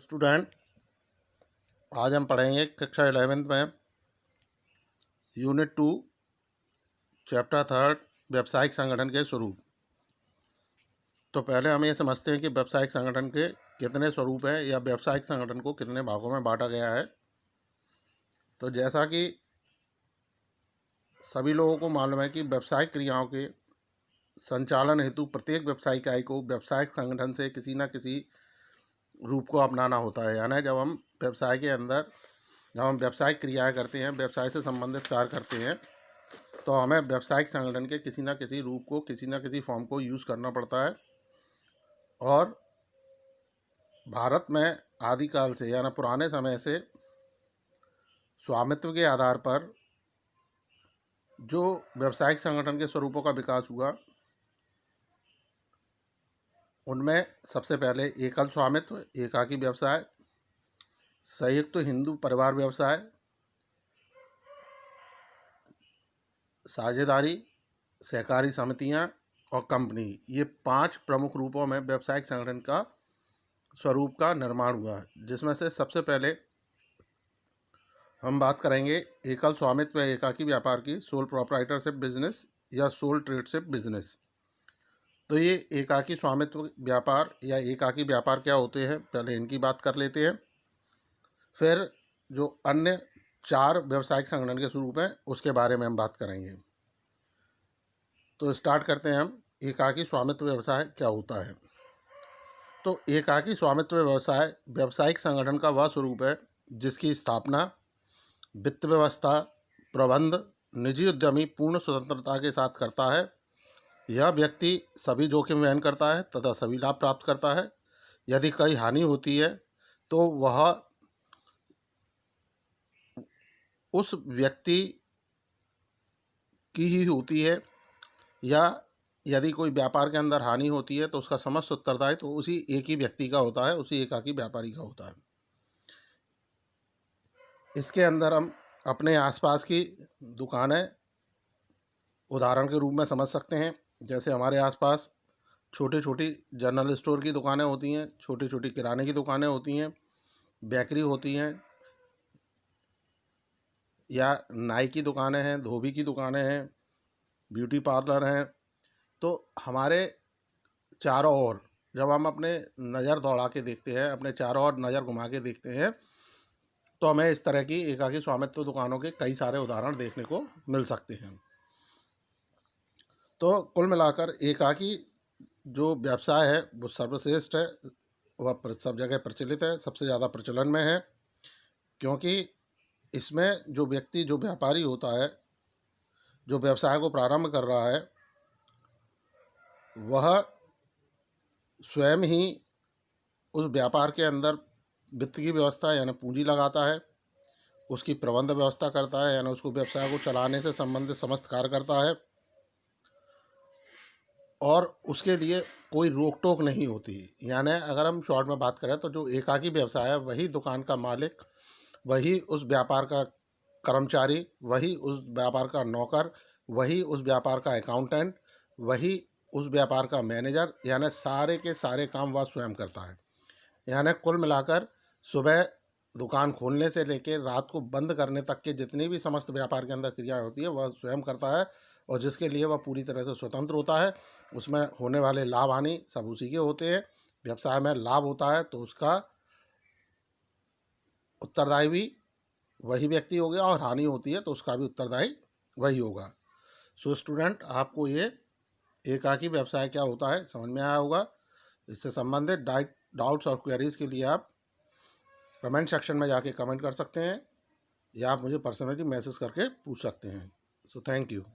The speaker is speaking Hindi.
स्टूडेंट, आज हम पढ़ेंगे कक्षा 11th में यूनिट 2 चैप्टर 3 व्यावसायिक संगठन के स्वरूप। तो पहले हम ये समझते हैं कि व्यावसायिक संगठन के कितने स्वरूप हैं या व्यावसायिक संगठन को कितने भागों में बांटा गया है। तो जैसा कि सभी लोगों को मालूम है कि व्यावसायिक क्रियाओं के संचालन हेतु प्रत्येक व्यावसायिक इकाई को व्यावसायिक संगठन से किसी न किसी रूप को अपनाना होता है। यानी जब हम व्यवसाय के अंदर व्यावसायिक क्रियाएं करते हैं, व्यवसाय से संबंधित कार्य करते हैं, तो हमें व्यावसायिक संगठन के किसी न किसी रूप को, किसी न किसी फॉर्म को यूज़ करना पड़ता है। और भारत में आदिकाल से यानी पुराने समय से स्वामित्व के आधार पर जो व्यावसायिक संगठन के स्वरूपों का विकास हुआ, उनमें सबसे पहले एकल स्वामित्व, एकाकी व्यवसाय, संयुक्त हिंदू परिवार व्यवसाय, साझेदारी, सहकारी समितियां और कंपनी, ये 5 प्रमुख रूपों में व्यावसायिक संगठन का स्वरूप का निर्माण हुआ, जिसमें से सबसे पहले हम बात करेंगे एकल स्वामित्व या एकाकी व्यापार की, सोल प्रोप्राइटरशिप बिजनेस या सोल ट्रेडशिप बिजनेस। तो ये एकाकी स्वामित्व व्यापार या एकाकी व्यापार क्या होते हैं, पहले इनकी बात कर लेते हैं। फिर जो अन्य 4 व्यावसायिक संगठन के स्वरूप हैं उसके बारे में हम बात करेंगे। तो स्टार्ट करते हैं हम, एकाकी स्वामित्व व्यवसाय क्या होता है। तो एकाकी स्वामित्व व्यवसाय व्यावसायिक संगठन का वह स्वरूप है जिसकी स्थापना, वित्त व्यवस्था, प्रबंध निजी उद्यमी पूर्ण स्वतंत्रता के साथ करता है। यह व्यक्ति सभी जोखिम वहन करता है तथा सभी लाभ प्राप्त करता है। यदि कई हानि होती है तो वह उस व्यक्ति की ही होती है, या यदि कोई व्यापार के अंदर हानि होती है तो उसका समस्त उत्तरदायित्व तो उसी एक ही व्यक्ति का होता है, उसी एकाकी व्यापारी का होता है। इसके अंदर हम अपने आसपास की दुकानें उदाहरण के रूप में समझ सकते हैं। जैसे हमारे आसपास छोटी छोटी जनरल स्टोर की दुकानें होती हैं, छोटी छोटी किराने की दुकानें होती हैं, बेकरी होती हैं, या नाई की दुकानें हैं, धोबी की दुकानें हैं, ब्यूटी पार्लर हैं। तो हमारे चारों ओर जब हम अपने नज़र दौड़ा के देखते हैं, अपने चारों ओर नज़र घुमा के देखते हैं, तो हमें इस तरह की एकाकी स्वामित्व दुकानों के कई सारे उदाहरण देखने को मिल सकते हैं। तो कुल मिलाकर एकाकी जो व्यवसाय है वो सर्वश्रेष्ठ है, वह सब जगह प्रचलित है, सबसे ज़्यादा प्रचलन में है, क्योंकि इसमें जो व्यक्ति, जो व्यापारी होता है, जो व्यवसाय को प्रारंभ कर रहा है, वह स्वयं ही उस व्यापार के अंदर वित्त की व्यवस्था यानी पूंजी लगाता है, उसकी प्रबंध व्यवस्था करता है, यानी उसको व्यवसाय को चलाने से संबंधित समस्त कार्य करता है, और उसके लिए कोई रोक टोक नहीं होती। यानी अगर हम शॉर्ट में बात करें तो जो एकाकी व्यवसाय है वही दुकान का मालिक, वही उस व्यापार का कर्मचारी, वही उस व्यापार का नौकर, वही उस व्यापार का अकाउंटेंट, वही उस व्यापार का मैनेजर, यानी सारे के सारे काम वह स्वयं करता है। यानी कुल मिलाकर सुबह दुकान खोलने से लेकर रात को बंद करने तक के जितनी भी समस्त व्यापार के अंदर क्रियाएं होती है वह स्वयं करता है, और जिसके लिए वह पूरी तरह से स्वतंत्र होता है। उसमें होने वाले लाभ हानि सब उसी के होते हैं। व्यवसाय में लाभ होता है तो उसका उत्तरदायी भी वही व्यक्ति हो गया, और हानि होती है तो उसका भी उत्तरदायी वही होगा। सो स्टूडेंट, आपको ये एकाकी व्यवसाय क्या होता है समझ में आया होगा। इससे संबंधित डाउट्स और क्वेरीज के लिए आप कमेंट सेक्शन में जाके कमेंट कर सकते हैं, या आप मुझे पर्सनली मैसेज करके पूछ सकते हैं। So thank you.